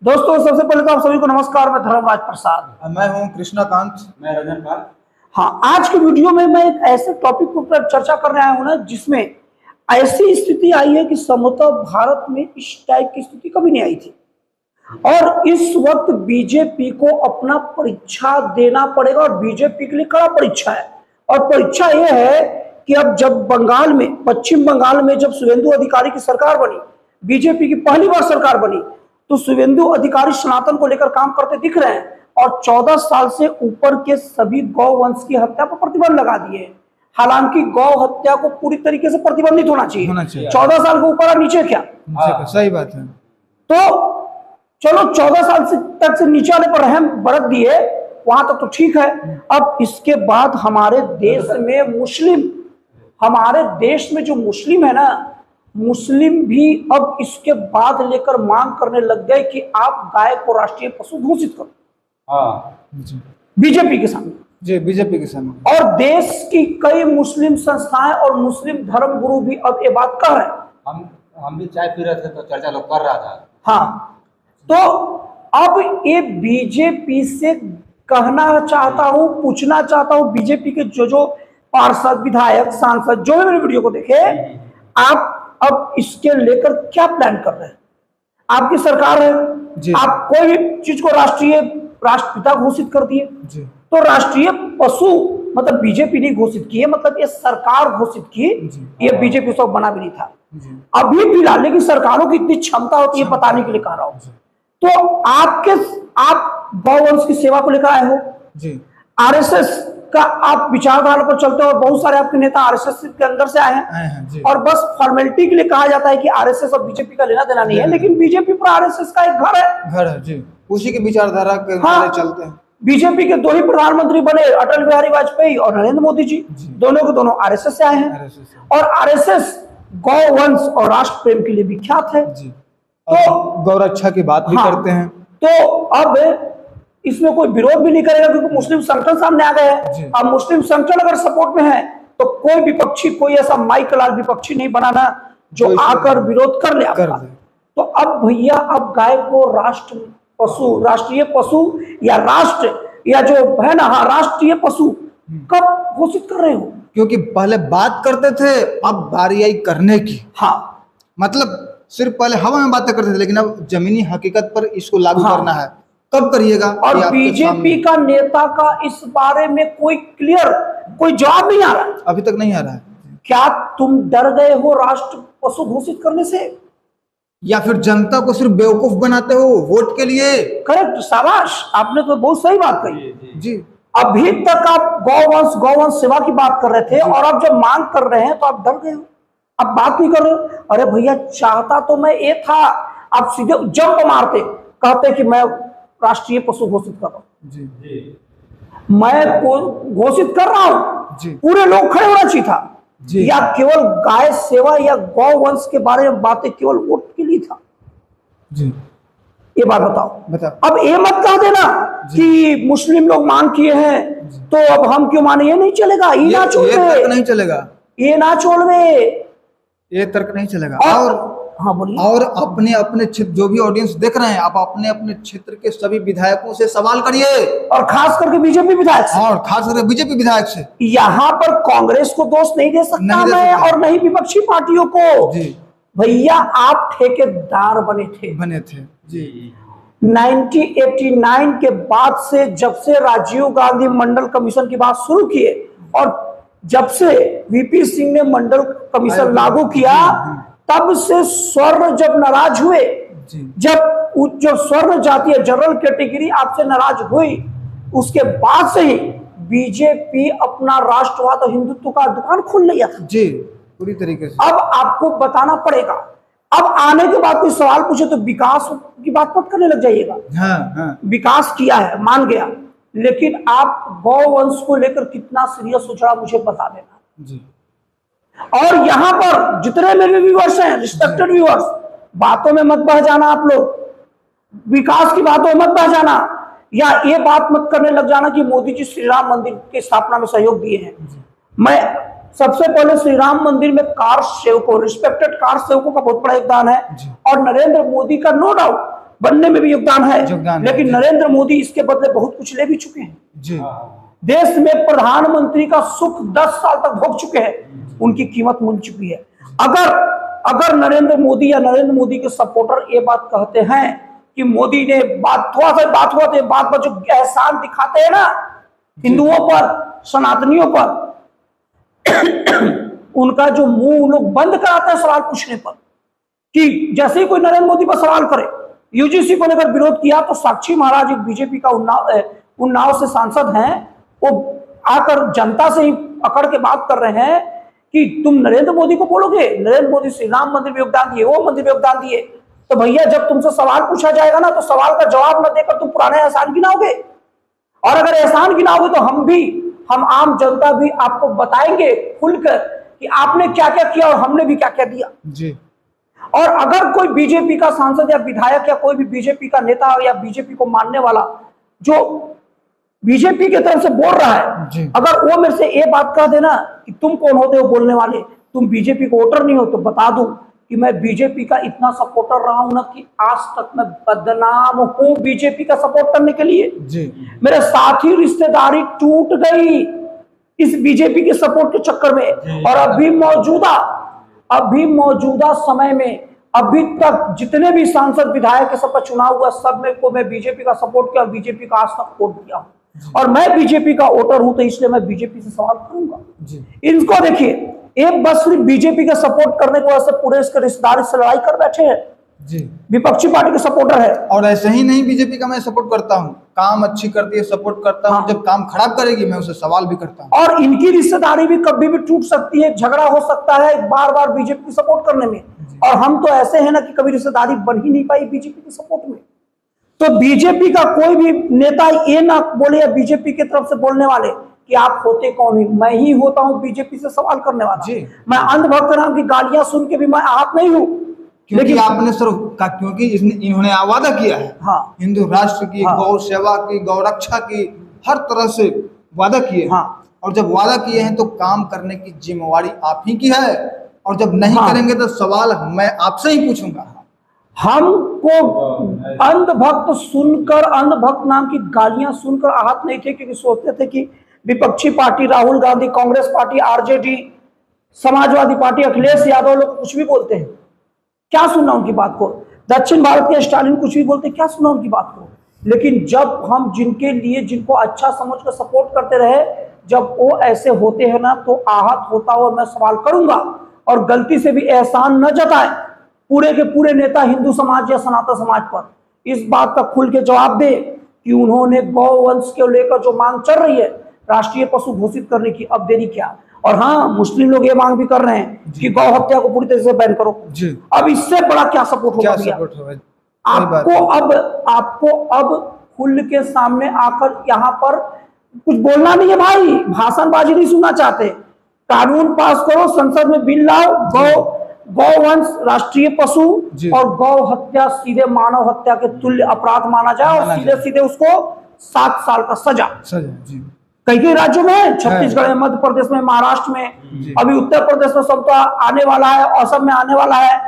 दोस्तों सबसे पहले तो आप सभी को नमस्कार। मैं धर्मराज प्रसाद। मैं हूं कृष्णाकांत। मैं रजनपाल। हाँ, आज के वीडियो में मैं एक ऐसे टॉपिक पर चर्चा करने आया हूं ना, जिसमें ऐसी स्थिति आई है कि संभवतः भारत में इस टाइप की स्थिति कभी नहीं आई थी। और इस वक्त बीजेपी को अपना परीक्षा देना पड़ेगा और बीजेपी के लिए कड़ा परीक्षा है। और परीक्षा यह है कि अब जब बंगाल में, पश्चिम बंगाल में जब शुभेंदु अधिकारी की सरकार बनी, बीजेपी की पहली बार सरकार बनी, तो शुभेंदु अधिकारी सनातन को लेकर काम करते दिख रहे हैं और 14 साल से ऊपर के सभी गौवंश की हत्या पर प्रतिबंध लगा दिए हैं। हालांकि गौ हत्या को पूरी तरीके से प्रतिबंधित होना चाहिए। 14 साल के ऊपर और नीचे क्या? सही बात है। तो चलो 14 साल तक से नीचे वाले पर रहम बरत दिए, वहां तक तो ठीक है। अब इसके बाद हमारे देश में मुस्लिम, हमारे देश में जो मुस्लिम है ना, मुस्लिम भी अब इसके बाद लेकर मांग करने लग गए कि आप गाय को राष्ट्रीय पशु घोषित करो। बीजेपी के सामने, जी बीजेपी के सामने। और देश की कई मुस्लिम संस्थाएं और मुस्लिम धर्मगुरु भी अब ये बात कह रहे हैं। हम भी चाय पी रहे थे तो चर्चा लोग कर रहा था। हाँ, तो अब ये बीजेपी से कहना चाहता हूं, पूछना चाहता हूं, बीजेपी के जो पार्षद, विधायक, सांसद जो भी मेरे वीडियो को देखे, आप अब इसके लेकर क्या प्लान कर रहे हैं? आपकी सरकार है, आप कोई भी चीज को राष्ट्रपिता घोषित कर दिए, तो राष्ट्रीय पशु मतलब बीजेपी ने घोषित किए, मतलब ये सरकार घोषित की, ये बीजेपी सब बना भी नहीं था अभी फिलहाल। लेकिन सरकारों की इतनी क्षमता होती है बताने के लिए कह रहा हूं। तो आप गौवंश की सेवा को लेकर आए हो, आरएसएस का आप विचारधारा पर चलते हो और बहुत सारे आपके नेता आरएसएस के अंदर से आए हैं और बस फॉर्मेलिटी के लिए कहा जाता है कि आरएसएस और बीजेपी का लेना देना नहीं है, लेकिन बीजेपी पर आरएसएस का एक घर है जी, उसी की विचारधारा के चलते हैं। बीजेपी के दो ही प्रधानमंत्री बने, अटल बिहारी वाजपेयी और नरेंद्र मोदी जी, दोनों के दोनों आरएसएस से आए हैं। और आरएसएस गौवंश और राष्ट्र प्रेम के लिए विख्यात है, तो गौरक्षा की बात भी करते हैं। तो अब इसमें कोई विरोध भी नहीं करेगा क्योंकि मुस्लिम संगठन सामने आ गए हैं। अब मुस्लिम संगठन अगर सपोर्ट में है तो कोई विपक्षी, कोई ऐसा माइक लाल विपक्षी नहीं बनाना जो आकर विरोध कर ले आपका। तो अब भैया, अब गाय को राष्ट्रीय पशु या राष्ट्र या जो है ना, हाँ, राष्ट्रीय पशु कब घोषित कर रहे हो? क्योंकि पहले बात करते थे, अब बारी आई करने की। हाँ, मतलब सिर्फ पहले हवा में बातें करते थे, लेकिन अब जमीनी हकीकत पर इसको लागू करना है। कब करिएगा? और बीजेपी का नेता का इस बारे में कोई जवाब नहीं आ रहा है, अभी तक नहीं आ रहा है। क्या तुम डर गए हो राष्ट्र पशु घोषित करने से, या फिर जनता को सिर्फ बेवकूफ बनाते हो वोट के लिए? करेक्ट, शाबाश, आपने तो बहुत सही बात कही जी। अभी तक आप गौवंश सेवा की बात कर रहे थे और अब जब मांग कर रहे हैं तो आप डर गए हो, अब बात नहीं कर रहे हो। अरे भैया, चाहता तो मैं ये था, आप सीधे जंप मारते, कहते कि मैं राष्ट्रीय पशु घोषित कर रहा हूं, मैं घोषित कर रहा हूं, पूरे लोग खड़े होना चाहिए था। या केवल गाय सेवा या गौवंश के बारे में बातें केवल वोट के लिए था? ये बात बताओ। अब ये मत कह देना कि मुस्लिम लोग मांग किए हैं तो अब हम क्यों माने, ये नहीं चलेगा, ये ना छोड़ दे, नहीं चलेगा, ये ना छोड़ दे, ये तर्क नहीं चलेगा। और हाँ बोलिए। और अपने क्षेत्र, जो भी ऑडियंस देख रहे हैं, आप अपने क्षेत्र के सभी विधायकों से सवाल करिए, और खास करके बीजेपी विधायक से, और खास करके बीजेपी विधायक से। यहाँ पर कांग्रेस को दोष नहीं दे सकता मैं, और नहीं विपक्षी पार्टियों को। भैया, आप ठेकेदार बने थे जी। 1989 के बाद से, जब से राजीव गांधी मंडल कमीशन की बात शुरू किए और जब से वीपी सिंह ने मंडल कमीशन लागू किया, तब से स्वर्ण जब नाराज हुए, जब जो स्वर्ण जाति है, जनरल कैटेगरी आपसे नाराज हुई, उसके बाद से ही बीजेपी अपना राष्ट्रवाद और हिंदुत्व का दुकान खोल लिया था जी, पूरी तरीके से। अब आपको बताना पड़ेगा। अब आने के बाद कोई सवाल पूछे तो विकास की बात मत करने लग जाइएगा। हाँ। विकास किया है, मान गया, लेकिन आप गौवंश को लेकर कितना सीरियस हो चढ़ा मुझे बता देना जी। और यहाँ पर जितने मेरे व्यूअर्स हैं, रिस्पेक्टेड व्यूअर्स, बातों में मत बह जाना आप लोग, विकास की बातों में मत बह जाना, या ये बात मत करने लग जाना कि मोदी जी श्री राम मंदिर की स्थापना में सहयोग दिए हैं। मैं सबसे पहले श्री राम मंदिर में कार सेवकों, रिस्पेक्टेड कार सेवकों का बहुत बड़ा योगदान है, और नरेंद्र मोदी का नो डाउट बनने में भी योगदान है, योगदान है, लेकिन जी। नरेंद्र मोदी इसके बदले बहुत कुछ ले भी चुके हैं। जी देश में प्रधानमंत्री का सुख 10 साल तक भोग चुके हैं, उनकी कीमत मिल चुकी है। अगर नरेंद्र मोदी या नरेंद्र मोदी के सपोर्टर ये बात कहते हैं कि मोदी ने बात हुआ तो ये बात पर जो एहसान दिखाते हैं ना हिंदुओं पर, सनातनियों पर, उनका जो मुंह उन लोग बंद कराते हैं सवाल पूछने पर, कि जैसे ही कोई नरेंद्र मोदी पर सवाल करे, यूजीसी को लेकर विरोध किया तो साक्षी महाराज एक बीजेपी का उन्नाव से सांसद हैं, वो आकर जनता से ही अकड़ के बात कर रहे हैं कि तुम नरेंद्र मोदी को बोलोगे, नरेंद्र मोदी श्री राम मंदिर में योगदान दिए, वो मंदिर में योगदान दिए, तो भैया जब तुमसे सवाल पूछा जाएगा ना तो सवाल का जवाब न देकर तुम पुराने एहसान गिनाओगे, और अगर एहसान गिनाओगे तो हम आम जनता भी आपको बताएंगे खुलकर कि आपने क्या क्या किया और हमने भी क्या क्या दिया। जी और अगर कोई बीजेपी का सांसद या विधायक या कोई भी बीजेपी का नेता या बीजेपी को मानने वाला जो बीजेपी की तरफ से बोल रहा जी। है, अगर वो मेरे से ये बात कह देना कि तुम कौन होते हो बोलने वाले, तुम बीजेपी को वोटर नहीं हो, तो बता दूं कि मैं बीजेपी का इतना सपोर्टर रहा हूं ना कि आज तक मैं बदनाम हूं बीजेपी का सपोर्ट करने के लिए। जी मेरे साथी रिश्तेदारी टूट गई इस बीजेपी के सपोर्ट के चक्कर में, और अभी मौजूदा समय में अभी तक जितने भी सांसद विधायक के सब का चुनाव हुआ, सब में को मैं बीजेपी का सपोर्ट किया, बीजेपी का आज तक वोट दिया हूं, और मैं बीजेपी का वोटर हूं, तो इसलिए मैं बीजेपी से सवाल करूंगा। जी इनको देखिए, एक बस सिर्फ बीजेपी का सपोर्ट करने की वजह से पूरे इसके रिश्तेदारी से लड़ाई कर बैठे हैं, जी विपक्षी पार्टी के सपोर्टर है। और ऐसे ही नहीं बीजेपी का मैं सपोर्ट करता हूँ, काम अच्छी करती है सपोर्ट करता हूँ, हाँ। जब काम खराब करेगी मैं उसे सवाल भी करता हूँ। और इनकी रिश्तेदारी भी कभी भी टूट सकती है, झगड़ा हो सकता है बार बार बीजेपी की सपोर्ट करने में, और हम तो ऐसे हैं ना कि कभी रिश्तेदारी बन ही नहीं पाई बीजेपी के सपोर्ट में। तो बीजेपी का कोई भी नेता ये ना बोले, या बीजेपी की तरफ से बोलने वाले कि आप होते कौन है, मैं ही होता हूं बीजेपी से सवाल करने वाला। जी। मैं अंधभक्त राम की गालियां सुन के भी मैं आहत नहीं हूं, क्योंकि आपने सर क्योंकि इन्होंने वादा किया है हाँ हिंदू राष्ट्र की, हाँ। गौ सेवा की, गौ रक्षा की, हर तरह से वादा किए हैं। हाँ। और जब वादा किए हैं तो काम करने की जिम्मेवारी आप ही की है, और जब नहीं हाँ। करेंगे तो सवाल मैं आपसे ही पूछूंगा। हमको अंधभक्त नाम की गालियां सुनकर आहत नहीं थे, क्योंकि सोचते थे कि विपक्षी party Rahul Gandhi, Congress party, RJD, Samajwadi party, Akhilesh Yadav लोग कुछ भी बोलते हैं, क्या सुनना उनकी बात को, दक्षिण भारत के स्टालिन कुछ भी बोलते हैं, क्या सुनना उनकी बात को। लेकिन जब हम जिनके लिए जिनको अच्छा समझ कर सपोर्ट करते रहे, जब वो ऐसे होते हैं ना तो आहत होता हुआ मैं सवाल करूंगा, और गलती से भी एहसान न जताए पूरे के पूरे नेता हिंदू समाज या सनातन समाज पर, इस बात का खुल के जवाब दे कि उन्होंने गौवंश को लेकर जो मांग चल रही है राष्ट्रीय पशु घोषित करने की, अब देरी क्या। और हाँ, मुस्लिम लोग ये मांग भी कर रहे हैं कि गौ हत्या को पूरी तरह से बैन करो। जी। अब इससे बड़ा क्या सपोर्ट होगा भैया? आपको अब खुल के सामने आकर यहाँ पर कुछ बोलना नहीं है भाई, भाषणबाजी नहीं सुनना चाहते, कानून पास करो, संसद में बिल लाओ, गौवंश राष्ट्रीय पशु और गौ हत्या सीधे मानव हत्या के तुल्य अपराध माना जाए, और सीधे सीधे उसको 7 साल का सजा। जी। कई राज्यों में, छत्तीसगढ़ में, मध्य प्रदेश में, महाराष्ट्र में, अभी उत्तर प्रदेश में सब तो आने वाला है, असम में आने वाला है,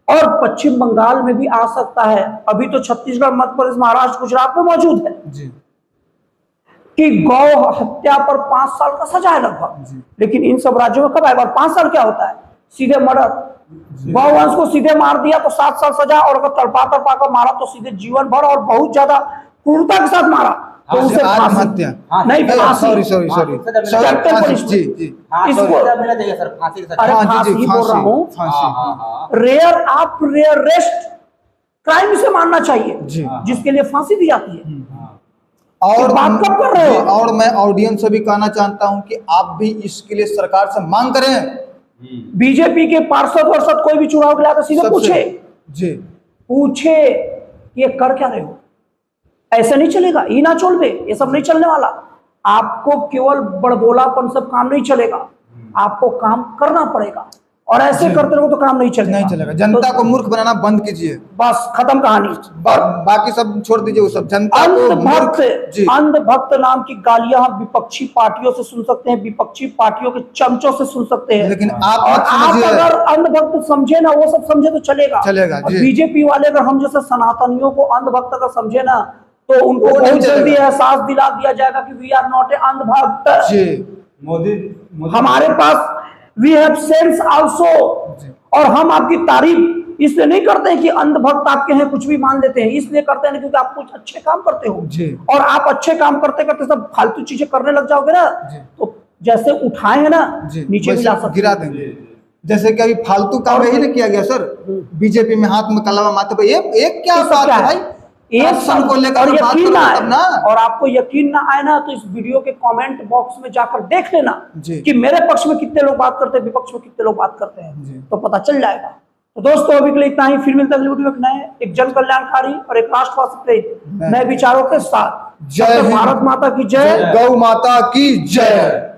और पश्चिम बंगाल में भी आ सकता है। अभी तो छत्तीसगढ़, मध्य प्रदेश, महाराष्ट्र, गुजरात में मौजूद है जी। कि गौ हत्या पर 5 साल का सजा है लगभग। लेकिन इन सब राज्यों में कब आएगा? 5 साल क्या होता है? सीधे मर्डर, गौवंश को सीधे मार दिया तो 7 साल सजा, और अगर तड़पा कर मारा तो सीधे जीवन भर, और बहुत ज्यादा क्रूरता के साथ मारा तो उसे आत्महत्या नहीं, फांसी। सॉरी कैप्टन जी जी इसको मिलना चाहिए सर, फांसी की सजा। अरे हाँ जी, फांसी ही बोल रहा हूँ, फांसी। रेयरेस्ट क्राइम से मानना चाहिए जी। जिसके लिए फांसी दी जाती है। और बात कब कर रहे हो? और मैं ऑडियंस से भी कहना चाहता हूं कि आप भी इसके लिए सरकार से मांग करें। बीजेपी के पार्षद वर्षद कोई भी चुनाव के लिए सीधे पूछे ये कर क्या रहे हो? ऐसा नहीं चलेगा, ये ना चोलबे, ये सब नहीं चलने वाला। आपको केवल बड़बोलापन सब काम नहीं चलेगा, आपको काम करना पड़ेगा। और ऐसे करते रहो तो काम नहीं चलेगा। नहीं चलेगा। जनता को मूर्ख बनाना बंद कीजिए, बस खत्म कहानी। बाकी सब छोड़ दीजिए, वो सब जनता को अंधभक्त, जी अंधभक्त नाम की गालियां हम विपक्षी पार्टियों से सुन सकते हैं, विपक्षी पार्टियों के चमचों से सुन सकते हैं, लेकिन आप और मत आप समझिए। अगर अंधभक्त समझे ना, वो सब समझे तो चलेगा। चलेगा, और जी। बीजेपी वाले अगर हम जैसे सनातनियों को अंधभक्त अगर समझे ना, तो उनको वो नहीं बहुत जल्दी चलेगा। एहसास दिला दिया जाएगा कि वी आर नॉट ए अंधभक्त। जी मोदी हमारे पास वी हैव सेंस आल्सो। और हम आपकी तारीफ इसलिए नहीं करते हैं कि अंधभक्त आपके हैं कुछ भी मान लेते हैं, इसलिए करते हैं क्योंकि आप कुछ अच्छे काम करते हो जी। और आप अच्छे काम करते करते सब फालतू चीजें करने लग जाओगे ना, तो जैसे उठाए हैं ना जी नीचे भी वैसे ला सकते गिरा हैं। देंगे। जैसे कि अभी फालतू काम यही ना किया गया सर, बीजेपी में हाथ में कलमा माथे पे, एक क्या ये सब बात क्या है है? भाई, एक करप्शन को लेकर और बात यकीन करो ना तब ना। आए, और आपको यकीन ना आए ना, तो इस वीडियो के कमेंट बॉक्स में जाकर देख लेना जी। कि मेरे पक्ष में कितने लोग बात करते हैं, विपक्ष में कितने लोग बात करते हैं, जी। तो पता चल जाएगा। तो दोस्तों अभी के लिए इतना ही, फिर मिलता है अगली वीडियो में नए एक जन कल्याणकारी और एक राष्ट्रवादी प्रेरित नए विचारों के साथ। जय हिंद। भारत माता की जय। गौ माता की जय।